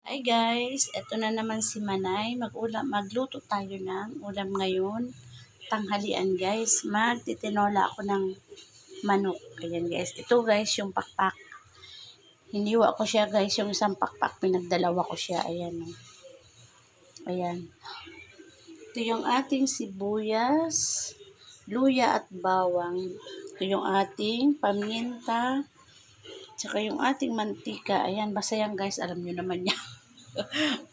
Hi guys, eto na naman si Manay. Magluto tayo ng ulam ngayon. Tanghalian guys. Magtitinola ako ng manok. Ayan guys. Ito guys yung pakpak. Hiniwa ko siya guys, yung isang pakpak. Pinagdalawa ko siya. Ayan. Ayan. Ito yung ating sibuyas, luya at bawang. Ito yung ating paminta. Tsaka yung ating mantika. Ayan, basta yan guys. Alam nyo naman yan.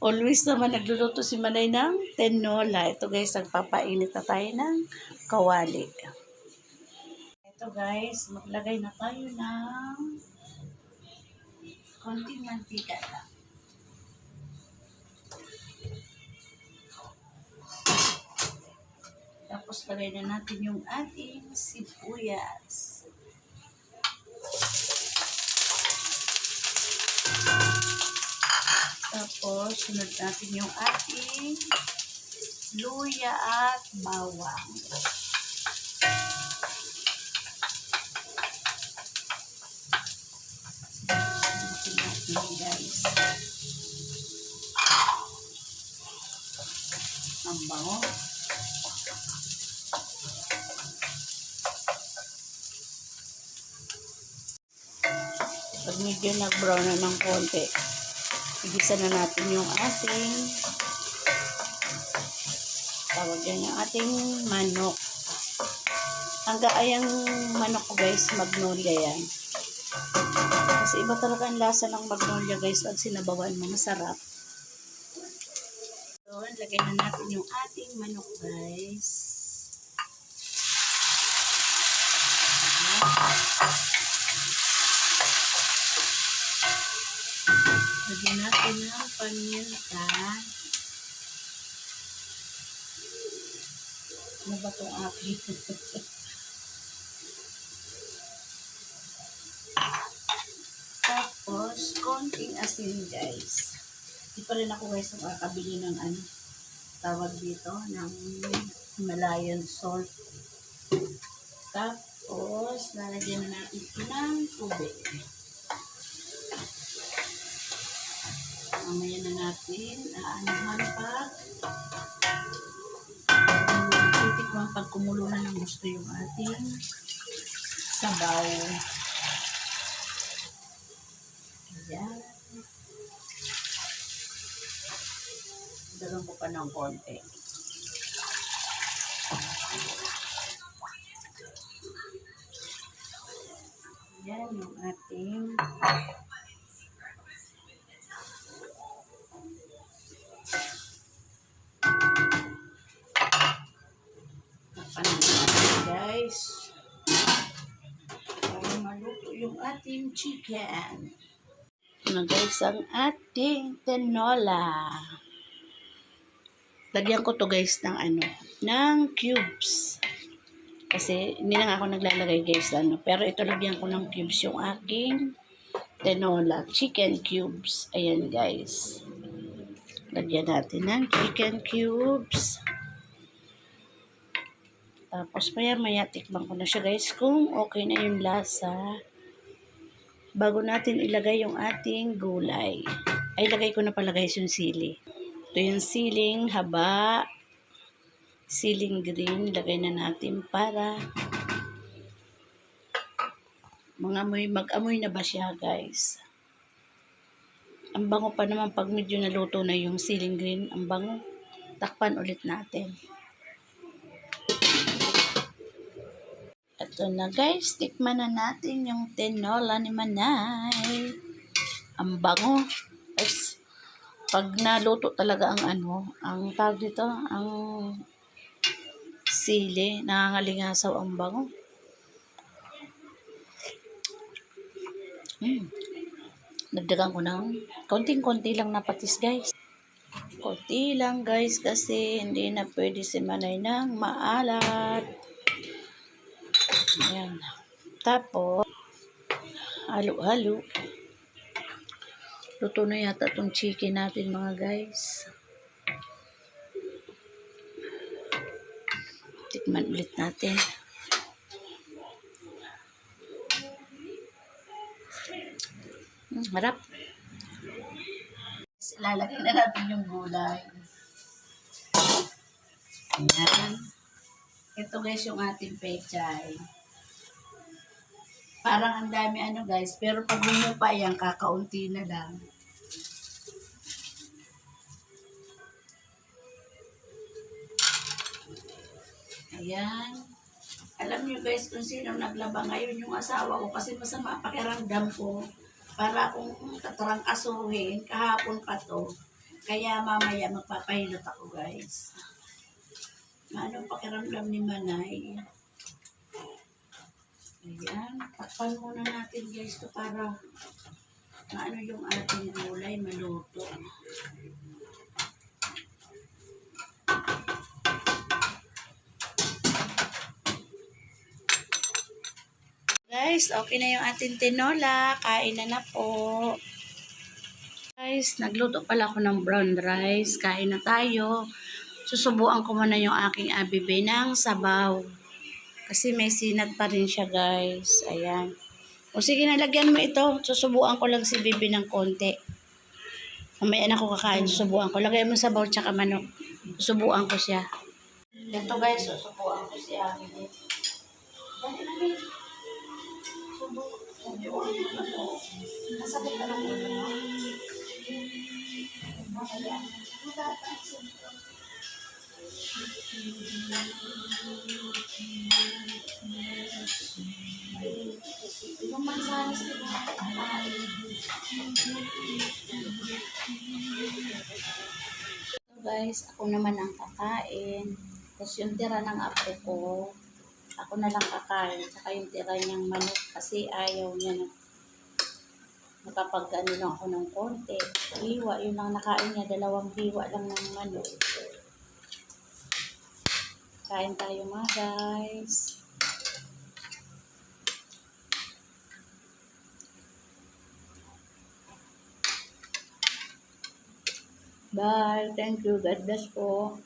Always naman nagluluto si Manay ng tinola. Ito guys, nagpapainit na tayo ng kawali. Ito guys, maglagay na tayo ng konting mantika lang. Tapos lagay na natin yung ating sibuyas. Tapos, sunod natin yung ating luya at bawang. Natin guys. Ang bango. Pag medyo nag-brown na ng konti, igisa na natin yung ating tawag yan yung ating manok. Ang gaayang manok ko guys, magnolia yan. Kasi iba talaga ang lasa ng magnolia guys pag sinabawan mo, masarap. So, lagay na natin yung ating manok guys. Lagyan natin ng paminta. Ano ba itong aking? Tapos, konting asin guys. Hindi pa rin ako guys nakakabili ng tawag dito, ng Himalayan salt. Tapos, lalagyan na natin ng tubig. Mamaya na natin aanahan titikman pag kumulo na ng gusto yung ating sabaw. Ayan. Dalang ko pa ng konti. Ayan yung ating guys, para maluto yung ating chicken. Ano guys, ang ating tinola. Lagyan ko to guys ng ng cubes. Kasi hindi na nga ako naglalagay guys pero ito lagyan ko ng cubes yung aking tinola, chicken cubes. Ayan guys. Lagyan natin ng chicken cubes. Tapos maya tikman ko na siya guys kung okay na yung lasa. Bago natin ilagay yung ating gulay. Ay, lagay ko na pala guys yung sili. Ito yung siling haba, siling green. Lagay na natin para mag-amoy na ba siya guys. Ang bango pa naman pag medyo naluto na yung siling green. Ang bango. Takpan ulit natin. Ito na guys, tikman na natin yung tinola ni Manay. Ang bango. Guys, pag naluto talaga ang tawag dito, ang sili, nangangalingasaw ang bango. Nagdagan ko ng konting-konti lang na patis guys. Konti lang guys kasi hindi na pwede si Manay ng maalat. Ayan. Tapos, halo-halo. Luto na yata itong chicken natin mga guys. Tikman ulit natin. Harap. Ilalagay na natin yung gulay. Ayan. Ito guys yung ating pechay. Parang ang dami ano guys, pero pag pa yan, kakaunti na lang. Ayan. Alam niyo guys kung sino naglaba ngayon yung asawa ko kasi masama pakiramdam ko. Para akong tatrangkasuhin, kahapon pa to. Kaya mamaya magpapahilot ako guys. Anong pakiramdam ni Manay? Ayan, takpan muna natin guys to para ano yung ating gulay maluto. Guys, okay na yung ating tinola. Kain na po. Guys, nagluto pala ako ng brown rice. Kain na tayo. Susubuan ko muna yung aking abibe ng sabaw. Kasi may sinat pa rin siya guys. Ayan. O sige, nalagyan mo ito. Susubuan ko lang si bibi ng konti. Mamaya na ako kakain. Susubuan ko. Lagay mo sabaw tsaka manok. Susubuan ko siya. Ito guys, susubuan ko si abibe. Nasabot ka ng ulo mo. Yung mansanas ko na guys, ako naman ang kakain. Tapos yung tira ng apo ko, ako na lang kakain. Saka yung tira niyang manok kasi ayaw niya na nakapag-ano lang ako ng konti. Hiwa, yun lang nakain niya. 2 hiwa lang ng manok. Kain tayo mga guys. Bye. Thank you. God bless po.